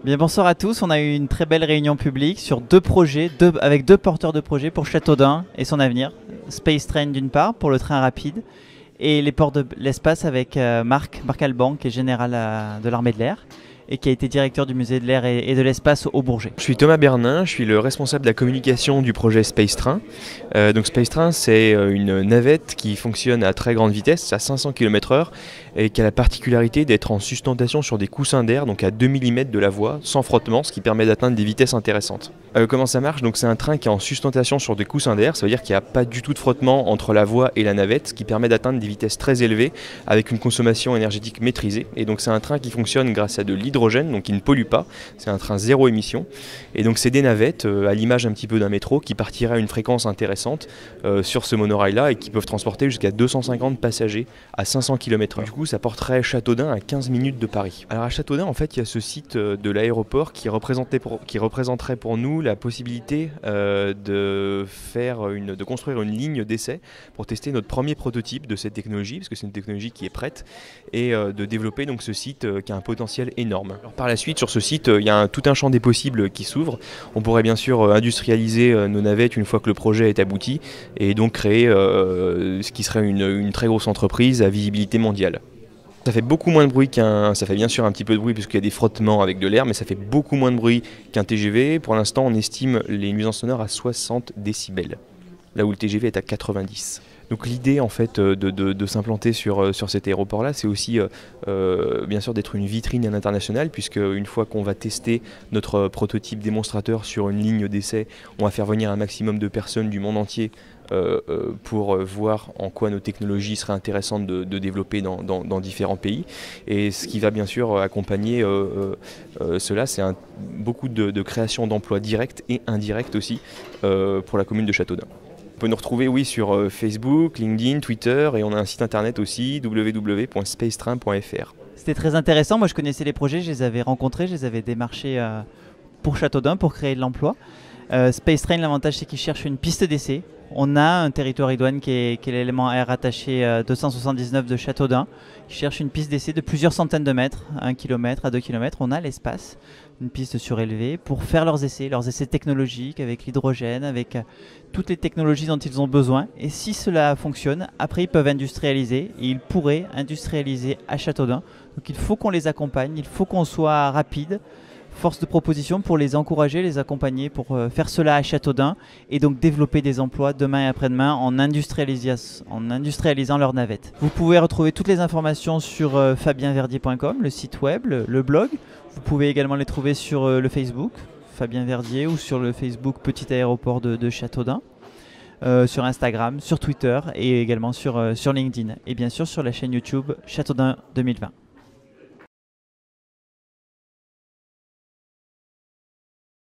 Bien, bonsoir à tous. On a eu une très belle réunion publique sur deux projets, avec deux porteurs de projets pour Châteaudun et son avenir. Space Train d'une part, pour le train rapide, et les ports de l'espace avec Marc Alban, qui est général de l'armée de l'air et qui a été directeur du musée de l'air et de l'espace au Bourget. Je suis Thomas Bernin, je suis le responsable de la communication du projet Space Train. Donc Space Train, c'est une navette qui fonctionne à très grande vitesse, à 500 km/h, et qui a la particularité d'être en sustentation sur des coussins d'air, donc à 2 mm de la voie, sans frottement, ce qui permet d'atteindre des vitesses intéressantes. Comment ça marche? Donc c'est un train qui est en sustentation sur des coussins d'air, ça veut dire qu'il n'y a pas du tout de frottement entre la voie et la navette, ce qui permet d'atteindre des vitesses très élevées avec une consommation énergétique maîtrisée. Et donc c'est un train qui fonctionne grâce à de l'hydrogène, donc qui ne pollue pas. C'est un train zéro émission. Et donc c'est des navettes, à l'image un petit peu d'un métro, qui partiraient à une fréquence intéressante sur ce monorail-là et qui peuvent transporter jusqu'à 250 passagers à 500 km/h. Du coup, ça porterait Châteaudun à 15 minutes de Paris. Alors à Châteaudun, en fait, il y a ce site de l'aéroport qui représenterait pour nous la possibilité de construire une ligne d'essai pour tester notre premier prototype de cette technologie, parce que c'est une technologie qui est prête, et de développer donc ce site qui a un potentiel énorme. Alors, par la suite, sur ce site, il y a tout un champ des possibles qui s'ouvre. On pourrait bien sûr industrialiser nos navettes une fois que le projet est abouti, et donc créer ce qui serait une très grosse entreprise à visibilité mondiale. Ça fait beaucoup moins de bruit ça fait bien sûr un petit peu de bruit puisqu'il y a des frottements avec de l'air, mais ça fait beaucoup moins de bruit qu'un TGV. Pour l'instant, on estime les nuisances sonores à 60 décibels, là où le TGV est à 90. Donc l'idée en fait de s'implanter sur cet aéroport-là, c'est aussi bien sûr d'être une vitrine à l'international, puisque une fois qu'on va tester notre prototype démonstrateur sur une ligne d'essai, on va faire venir un maximum de personnes du monde entier pour voir en quoi nos technologies seraient intéressantes de développer dans différents pays. Et ce qui va bien sûr accompagner cela, c'est beaucoup de création d'emplois directs et indirects aussi pour la commune de Châteaudun. On peut nous retrouver sur Facebook, LinkedIn, Twitter, et on a un site internet aussi, www.spacetrain.fr. C'était très intéressant. Moi, je connaissais les projets, je les avais rencontrés, je les avais démarchés pour Châteaudun pour créer de l'emploi. Space Train, l'avantage, c'est qu'ils cherchent une piste d'essai. On a un territoire idoine qui est l'élément air attaché 279 de Châteaudun. Ils cherchent une piste d'essai de plusieurs centaines de mètres, 1 km à 2 km. On a l'espace, une piste surélevée pour faire leurs essais technologiques avec l'hydrogène, avec toutes les technologies dont ils ont besoin. Et si cela fonctionne, après ils peuvent industrialiser et ils pourraient industrialiser à Châteaudun. Donc il faut qu'on les accompagne, il faut qu'on soit rapide. Force de proposition pour les encourager, les accompagner pour faire cela à Châteaudun et donc développer des emplois demain et après-demain en industrialisant leurs navettes. Vous pouvez retrouver toutes les informations sur fabienverdier.com, le site web, le blog. Vous pouvez également les trouver sur le Facebook, Fabien Verdier, ou sur le Facebook Petit Aéroport de Châteaudun, sur Instagram, sur Twitter et également sur LinkedIn. Et bien sûr sur la chaîne YouTube Châteaudun 2020.